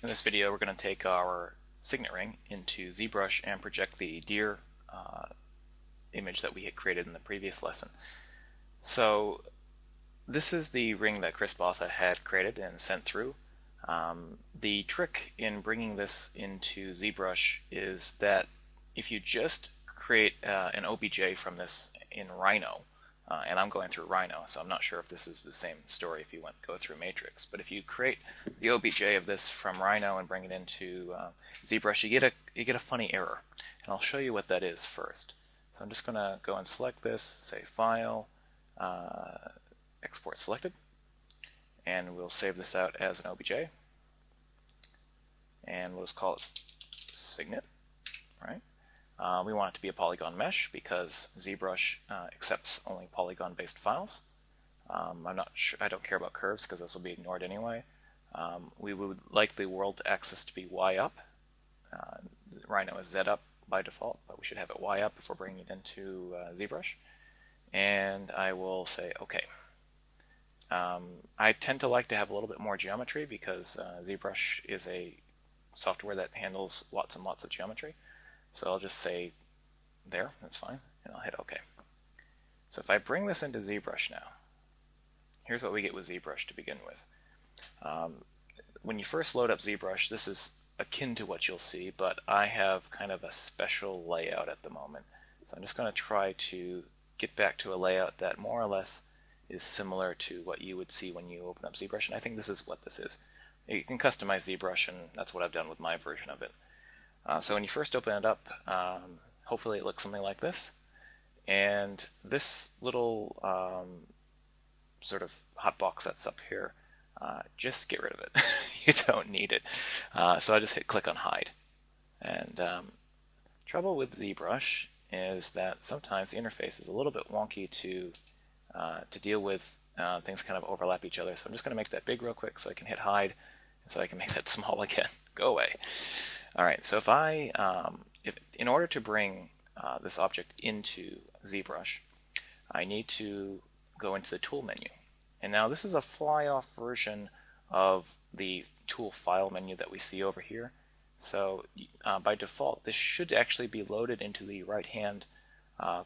In this video, we're going to take our Signet ring into ZBrush and project the deer image that we had created in the previous lesson. So this is the ring that Chris Botha had created and sent through. The trick in bringing this into ZBrush is that if you just create an OBJ from this in Rhino, and I'm going through Rhino, so I'm not sure if this is the same story if you go through Matrix. But if you create the OBJ of this from Rhino and bring it into ZBrush, you get a funny error, and I'll show you what that is first. So I'm just going to go and select this, say File, Export Selected, and we'll save this out as an OBJ, and we'll just call it Signet, right? We want it to be a polygon mesh because ZBrush accepts only polygon-based files. I'm not sure. I don't care about curves because this will be ignored anyway. We would like the world axis to be Y up. Rhino is Z up by default, but we should have it Y up before bringing it into ZBrush. And I will say OK. I tend to like to have a little bit more geometry because ZBrush is a software that handles lots and lots of geometry. So I'll just say there, that's fine, and I'll hit OK. So if I bring this into ZBrush now, here's what we get with ZBrush to begin with. When you first load up ZBrush, this is akin to what you'll see, but I have kind of a special layout at the moment. So I'm just going to try to get back to a layout that more or less is similar to what you would see when you open up ZBrush, and I think this is what this is. You can customize ZBrush, and that's what I've done with my version of it. So when you first open it up, hopefully it looks something like this. And this little sort of hot box that's up here, just get rid of it. You don't need it. So I just hit click on hide. And trouble with ZBrush is that sometimes the interface is a little bit wonky to deal with. Things kind of overlap each other. So I'm just going to make that big real quick so I can hit hide, and so I can make that small again. Go away. All right, so if in order to bring this object into ZBrush, I need to go into the tool menu. And now this is a fly-off version of the tool file menu that we see over here. So by default, this should actually be loaded into the right-hand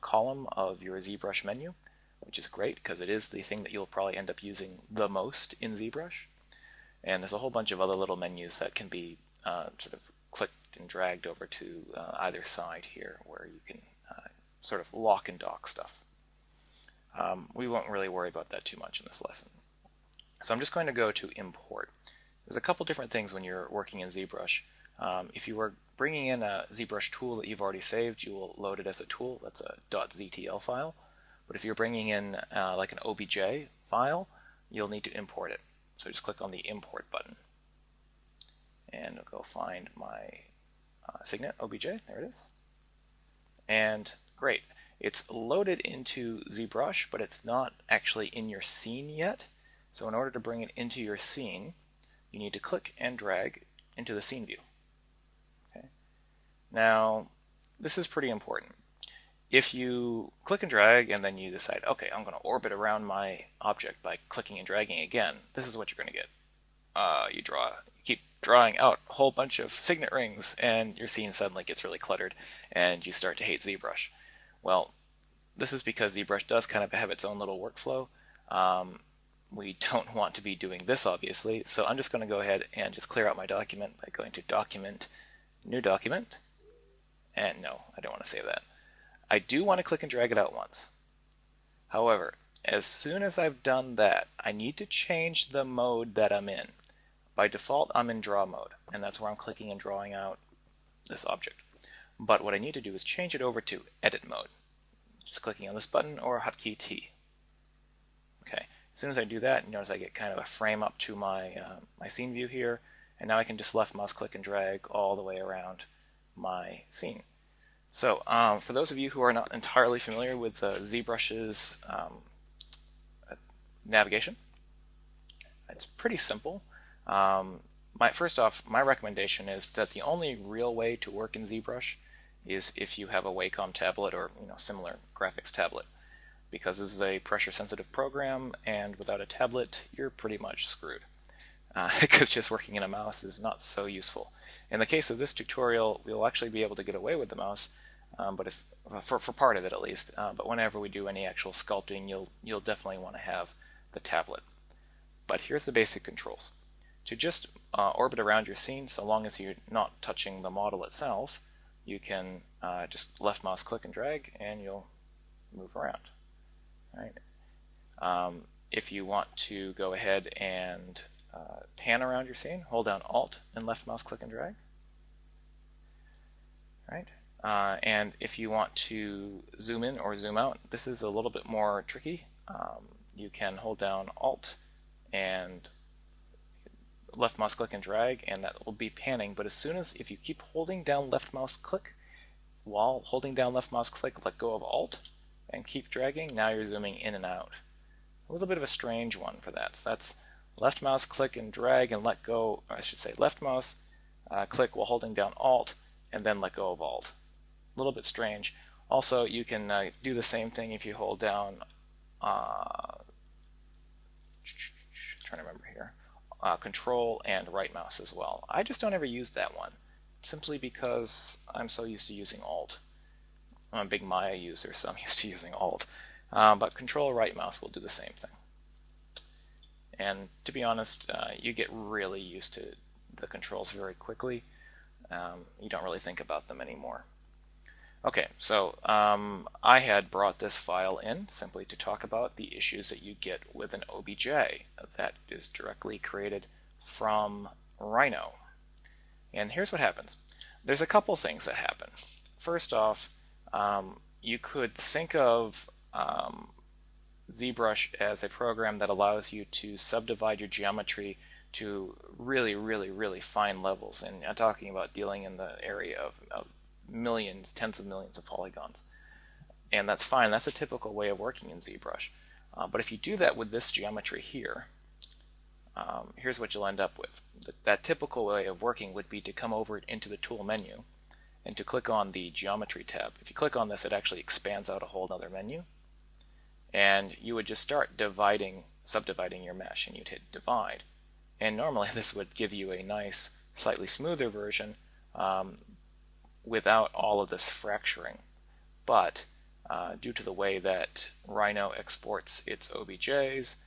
column of your ZBrush menu, which is great because it is the thing that you'll probably end up using the most in ZBrush. And there's a whole bunch of other little menus that can be sort of clicked and dragged over to either side here, where you can sort of lock and dock stuff. We won't really worry about that too much in this lesson. So I'm just going to go to import. There's a couple different things when you're working in ZBrush. If you were bringing in a ZBrush tool that you've already saved, you will load it as a tool. That's a .ztl file. But if you're bringing in like an OBJ file, you'll need to import it. So just click on the import button. And I'll go find my Signet OBJ. There it is. And great. It's loaded into ZBrush, but it's not actually in your scene yet. So in order to bring it into your scene, you need to click and drag into the scene view. Okay. Now, this is pretty important. If you click and drag and then you decide, okay, I'm going to orbit around my object by clicking and dragging again, this is what you're going to get. You keep drawing out a whole bunch of Signet rings, and your scene suddenly gets really cluttered, and you start to hate ZBrush. Well, this is because ZBrush does kind of have its own little workflow. We don't want to be doing this, obviously, so I'm just going to go ahead and just clear out my document by going to Document, New Document, and no, I don't want to save that. I do want to click and drag it out once. However, as soon as I've done that, I need to change the mode that I'm in. By default, I'm in draw mode, and that's where I'm clicking and drawing out this object. But what I need to do is change it over to edit mode. Just clicking on this button or hotkey T. Okay, as soon as I do that, you notice I get kind of a frame up to my, my scene view here, and now I can just left mouse click and drag all the way around my scene. So for those of you who are not entirely familiar with ZBrush's navigation, it's pretty simple. First off, my recommendation is that the only real way to work in ZBrush is if you have a Wacom tablet or similar graphics tablet, because this is a pressure sensitive program, and without a tablet you're pretty much screwed. because just working in a mouse is not so useful. In the case of this tutorial, we'll actually be able to get away with the mouse, but if for part of it at least. But whenever we do any actual sculpting, you'll definitely want to have the tablet. But here's the basic controls. To just orbit around your scene, so long as you're not touching the model itself, you can just left mouse click and drag, and you'll move around. Right. If you want to go ahead and pan around your scene, hold down Alt and left mouse click and drag. Right. And if you want to zoom in or zoom out, this is a little bit more tricky. You can hold down Alt and left mouse click and drag, and that will be panning. But as soon as, if you keep holding down left mouse click while holding down left mouse click, let go of Alt and keep dragging, now you're zooming in and out. A little bit of a strange one for that. So that's left mouse click and drag and let go, or I should say left mouse click while holding down Alt and then let go of Alt. A little bit strange. Also, you can do the same thing if you hold down trying to remember here, Control and right mouse as well. I just don't ever use that one, simply because I'm so used to using Alt. I'm a big Maya user, so I'm used to using Alt. But Control right mouse will do the same thing. And to be honest, you get really used to the controls very quickly. You don't really think about them anymore. Okay, so I had brought this file in simply to talk about the issues that you get with an OBJ that is directly created from Rhino. And here's what happens. There's a couple things that happen. First off, you could think of ZBrush as a program that allows you to subdivide your geometry to really fine levels. And I'm talking about dealing in the area of millions, tens of millions of polygons. And that's fine. That's a typical way of working in ZBrush. But if you do that with this geometry here, here's what you'll end up with. That typical way of working would be to come over into the tool menu and to click on the geometry tab. If you click on this, it actually expands out a whole other menu. And you would just start subdividing your mesh, and you'd hit divide. And normally this would give you a nice, slightly smoother version without all of this fracturing. But due to the way that Rhino exports its OBJs,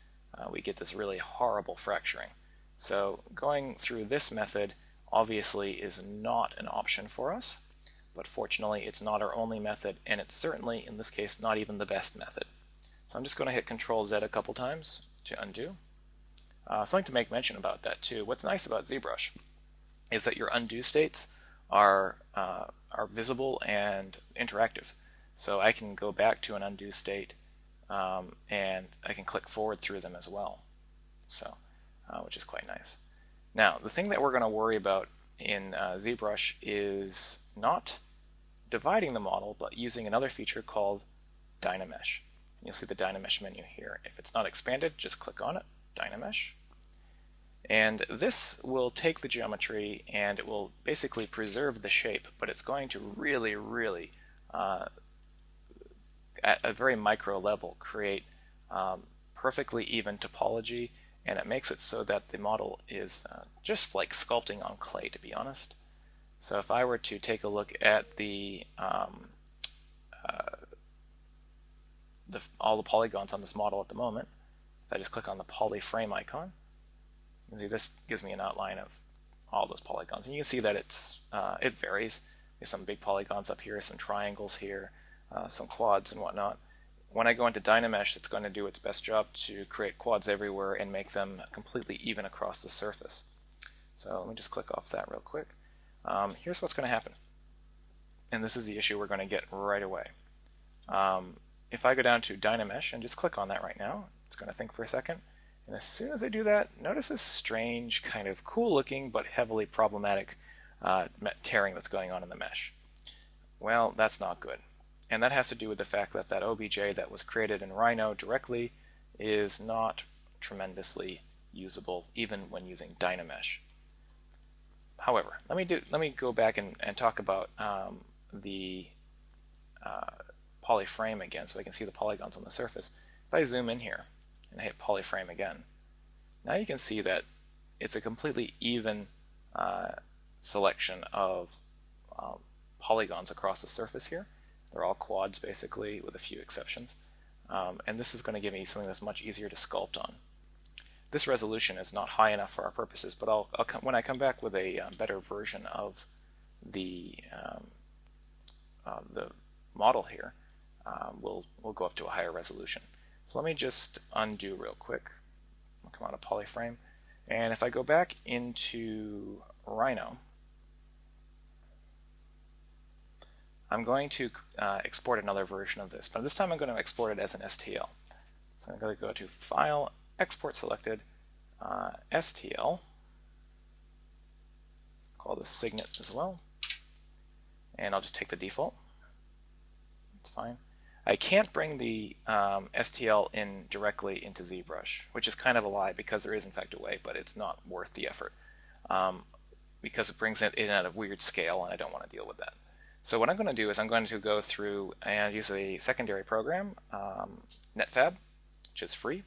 we get this really horrible fracturing. So going through this method obviously is not an option for us, but fortunately it's not our only method, and it's certainly, in this case, not even the best method. So I'm just going to hit Control-Z a couple times to undo. Something to make mention about that too. What's nice about ZBrush is that your undo states are visible and interactive. So I can go back to an undo state and I can click forward through them as well. So, which is quite nice. Now, the thing that we're going to worry about in ZBrush is not dividing the model, but using another feature called Dynamesh. You'll see the Dynamesh menu here. If it's not expanded, just click on it, Dynamesh. And this will take the geometry and it will basically preserve the shape, but it's going to really at a very micro level create perfectly even topology, and it makes it so that the model is just like sculpting on clay, to be honest. So if I were to take a look at all the polygons on this model at the moment, if I just click on the polyframe icon, you see this gives me an outline of all those polygons, and you can see that it varies. There's some big polygons up here, some triangles here, some quads and whatnot. When I go into Dynamesh, it's going to do its best job to create quads everywhere and make them completely even across the surface. So let me just click off that real quick. Here's what's going to happen, and this is the issue we're going to get right away. If I go down to Dynamesh and just click on that right now, it's going to think for a second. And as soon as I do that, notice this strange, kind of cool looking but heavily problematic tearing that's going on in the mesh. Well, that's not good. And that has to do with the fact that that OBJ that was created in Rhino directly is not tremendously usable even when using Dynamesh. However, let me go back and talk about the polyframe again so I can see the polygons on the surface. If I zoom in here and hit polyframe again, now you can see that it's a completely even selection of polygons across the surface here. They're all quads basically, with a few exceptions. And this is going to give me something that's much easier to sculpt on. This resolution is not high enough for our purposes, but when I come back with a better version of the model here, we'll go up to a higher resolution. So let me just undo real quick. I'll come out of polyframe, and if I go back into Rhino, I'm going to export another version of this, but this time I'm going to export it as an STL. So I'm going to go to File, Export Selected, STL, call this Signet as well, and I'll just take the default. It's fine. I can't bring the STL in directly into ZBrush, which is kind of a lie because there is in fact a way, but it's not worth the effort because it brings it in at a weird scale and I don't want to deal with that. So what I'm going to do is I'm going to go through and use a secondary program, NetFab, which is free.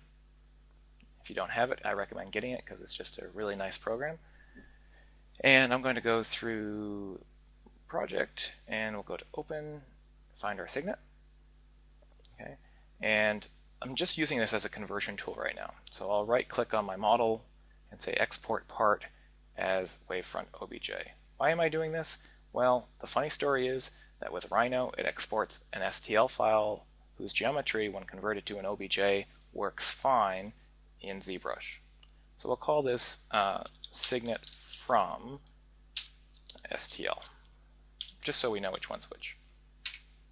If you don't have it, I recommend getting it because it's just a really nice program. And I'm going to go through Project, and we'll go to Open, find our Signet. Okay, and I'm just using this as a conversion tool right now. So I'll right-click on my model and say Export Part as Wavefront OBJ. Why am I doing this? Well, the funny story is that with Rhino, it exports an STL file whose geometry, when converted to an OBJ, works fine in ZBrush. So we'll call this Signet from STL, just so we know which one's which.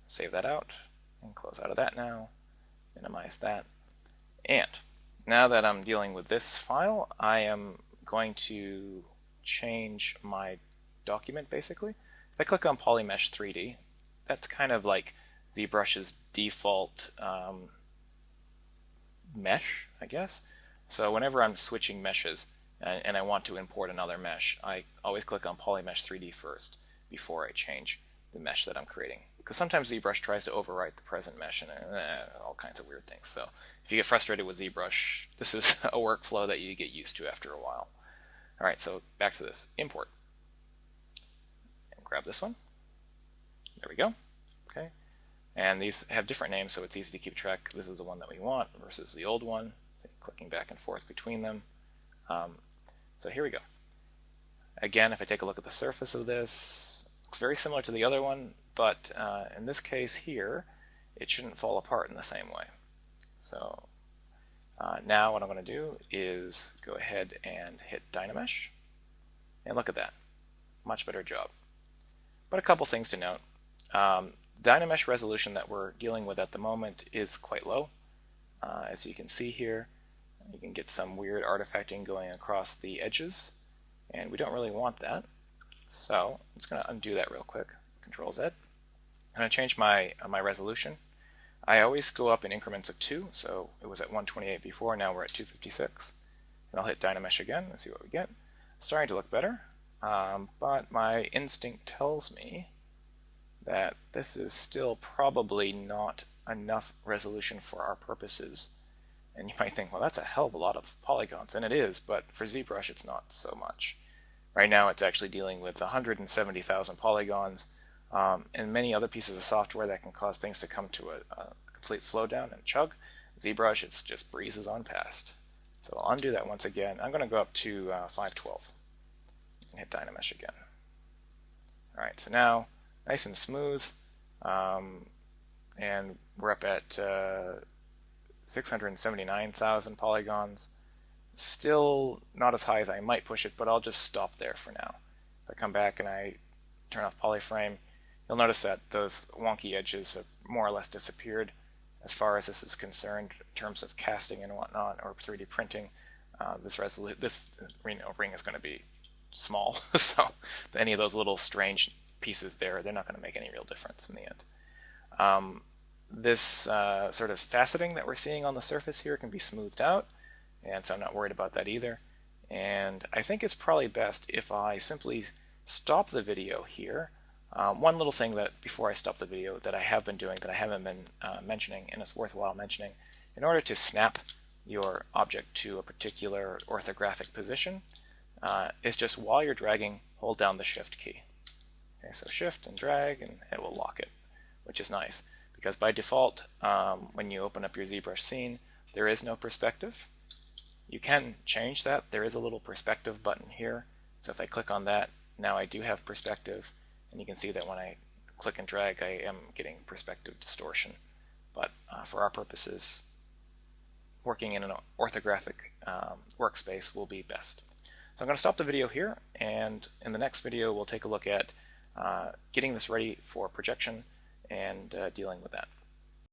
Save that out and close out of that now, minimize that. And now that I'm dealing with this file, I am going to change my document basically. If I click on Polymesh 3D, that's kind of like ZBrush's default mesh, I guess. So whenever I'm switching meshes and I want to import another mesh, I always click on Polymesh 3D first before I change the mesh that I'm creating. Because sometimes ZBrush tries to overwrite the present mesh and all kinds of weird things. So if you get frustrated with ZBrush, this is a workflow that you get used to after a while. All right, so back to this. Import. Grab this one. There we go. Okay, and these have different names, so it's easy to keep track. This is the one that we want versus the old one. So clicking back and forth between them. So here we go. Again, if I take a look at the surface of this, it's very similar to the other one, but in this case here, it shouldn't fall apart in the same way. So now what I'm going to do is go ahead and hit Dynamesh, and look at that. Much better job. But a couple things to note. Dynamesh resolution that we're dealing with at the moment is quite low. As you can see here, you can get some weird artifacting going across the edges, and we don't really want that. So I'm just going to undo that real quick. Control Z. I'm going to change my resolution. I always go up in increments of 2, so it was at 128 before, now we're at 256. And I'll hit Dynamesh again and see what we get. It's starting to look better. But my instinct tells me that this is still probably not enough resolution for our purposes. And you might think, well, that's a hell of a lot of polygons, and it is, but for ZBrush it's not so much. Right now it's actually dealing with 170,000 polygons and many other pieces of software that can cause things to come to a complete slowdown and chug. ZBrush, it's just breezes on past. So I'll undo that once again. I'm going to go up to 512. Hit Dynamesh again. Alright, so now nice and smooth, and we're up at 679,000 polygons. Still not as high as I might push it, but I'll just stop there for now. If I come back and I turn off polyframe, you'll notice that those wonky edges have more or less disappeared as far as this is concerned in terms of casting and whatnot, or 3D printing. This ring is going to be small, so any of those little strange pieces there, they're not going to make any real difference in the end. This sort of faceting that we're seeing on the surface here can be smoothed out, and so I'm not worried about that either. And I think it's probably best if I simply stop the video here. One little thing that before I stop the video that I have been doing that I haven't been mentioning, and it's worthwhile mentioning, in order to snap your object to a particular orthographic position, is just while you're dragging, hold down the Shift key. Okay, so Shift and drag, and it will lock it, which is nice because by default, when you open up your ZBrush scene, there is no perspective. You can change that. There is a little perspective button here. So if I click on that, now I do have perspective, and you can see that when I click and drag, I am getting perspective distortion. But for our purposes, working in an orthographic workspace will be best. So I'm going to stop the video here, and in the next video we'll take a look at getting this ready for projection and dealing with that.